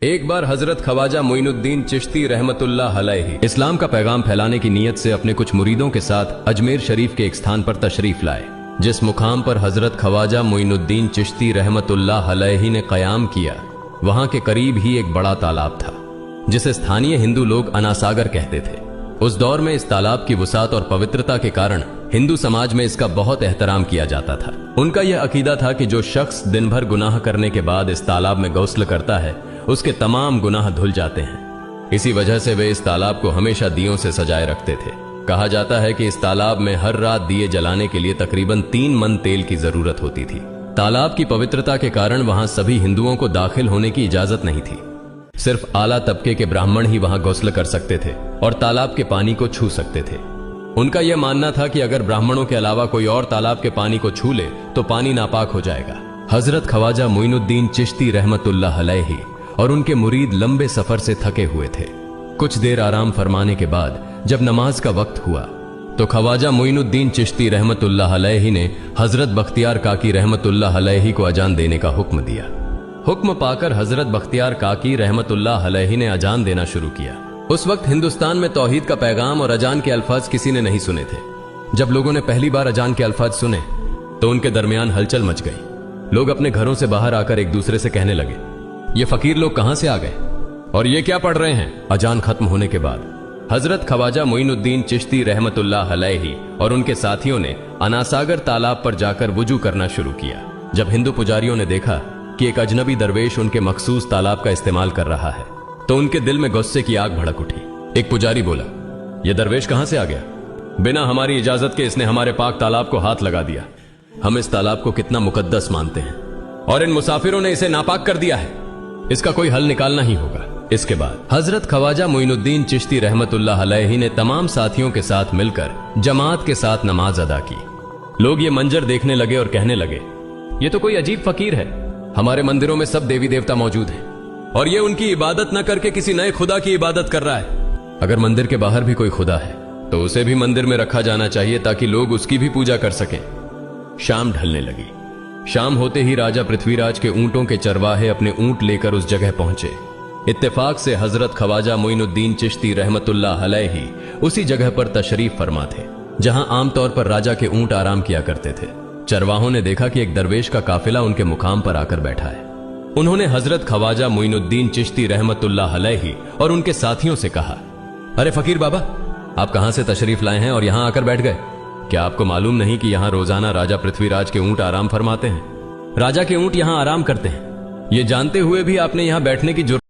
एक बार हजरत ख्वाजा मोइनुद्दीन चिश्ती रहमतुल्लाह अलैहि इस्लाम का पैगाम फैलाने की नीयत से अपने कुछ मुरीदों के साथ अजमेर शरीफ के एक स्थान पर तशरीफ लाए। जिस मुकाम पर हजरत ख्वाजा मोइनुद्दीन चिश्ती रहमतुल्लाह अलैहि ने कयाम किया, वहां के करीब ही एक बड़ा तालाब था जिसे स्थानीय हिंदू लोग अनासागर कहते थे। उस दौर में इस तालाब की वसात और पवित्रता के कारण हिंदू समाज में इसका बहुत एहतराम किया जाता था। उनका यह अकीदा था कि जो शख्स दिन भर गुनाह करने के बाद इस तालाब में गौस्ल करता है, उसके तमाम गुनाह धुल जाते हैं। इसी वजह से वे इस तालाब को हमेशा दियों से सजाए रखते थे। कहा जाता है कि इस तालाब में हर रात दिए जलाने के लिए तकरीबन 3 मन तेल की जरूरत होती थी। तालाब की पवित्रता के कारण वहां सभी हिंदुओं को दाखिल होने की इजाजत नहीं थी। सिर्फ आला तबके के ब्राह्मण ही वहां गौस्ल कर सकते थे और तालाब के पानी को छू सकते थे। उनका यह मानना था कि अगर ब्राह्मणों के अलावा कोई और तालाब के पानी को छू ले तो पानी नापाक हो जाएगा। हजरत ख्वाजा मोइनुद्दीन चिश्ती रहमतुल्लाह अलैहि और उनके मुरीद लंबे सफर से थके हुए थे। कुछ देर आराम फरमाने के बाद जब नमाज का वक्त हुआ तो ख्वाजा मोइनुद्दीन चिश्ती रहमतुल्लाह अलैहि ने हजरत बख्तियार काकी रहमतुल्लाह अलैहि को अजान देने का हुक्म दिया। हुक्म पाकर हजरत बख्तियार काकी रहमतुल्लाह अलैहि ने अजान देना शुरू किया। उस वक्त हिंदुस्तान में तौहीद का पैगाम और अजान के अल्फाज किसी ने नहीं सुने थे। जब लोगों ने पहली बार अजान के अल्फाज सुने तो उनके दरमियान हलचल मच गई। लोग अपने घरों से बाहर आकर एक दूसरे से कहने लगे, ये फकीर लोग कहां से आ गए और ये क्या पढ़ रहे हैं। अजान खत्म होने के बाद हजरत ख्वाजा मोइनुद्दीन चिश्ती रहमतुल्लाह अलैहि और उनके साथियों ने अनासागर तालाब पर जाकर वुजू करना शुरू किया। जब हिंदू पुजारियों ने देखा कि एक अजनबी दरवेश उनके मखसूस तालाब का इस्तेमाल कर रहा है तो उनके दिल में गुस्से की आग भड़क उठी। एक पुजारी बोला, यह दरवेश कहां से आ गया? बिना हमारी इजाजत के इसने हमारे पाक तालाब को हाथ लगा दिया। हम इस तालाब को कितना मुकद्दस मानते हैं और इन मुसाफिरों ने इसे नापाक कर दिया है। इसका कोई हल निकालना ही होगा। इसके बाद हजरत ख्वाजा मोइनुद्दीन चिश्ती रहमतुल्लाह अलैहि ने तमाम साथियों के साथ मिलकर जमात के साथ नमाज अदा की। लोग ये मंजर देखने लगे और कहने लगे, ये तो कोई अजीब फकीर है। हमारे मंदिरों में सब देवी देवता मौजूद हैं और ये उनकी इबादत न करके किसी नए खुदा की इबादत कर रहा है। अगर मंदिर के बाहर भी कोई खुदा है तो उसे भी मंदिर में रखा जाना चाहिए ताकि लोग उसकी भी पूजा कर सकें। शाम ढलने लगी। शाम होते ही राजा पृथ्वीराज के ऊंटों के चरवाहे अपने ऊंट लेकर उस जगह पहुंचे। इत्तेफाक से हजरत ख्वाजा मोइनुद्दीन चिश्ती रहमतुल्लाह अलैहि उसी जगह पर तशरीफ फरमा थे जहां आमतौर पर राजा के ऊंट आराम किया करते थे। चरवाहों ने देखा कि एक दरवेश का काफिला उनके मुकाम पर आकर बैठा है। उन्होंने हजरत ख्वाजा मोइनुद्दीन चिश्ती रहमतुल्लाह अलैहि और उनके साथियों से कहा, अरे फकीर बाबा, आप कहां से तशरीफ लाए हैं और यहां आकर बैठ गए? क्या आपको मालूम नहीं कि यहां रोजाना राजा पृथ्वीराज के ऊंट आराम फरमाते हैं? राजा के ऊंट यहां आराम करते हैं। ये जानते हुए भी आपने यहां बैठने की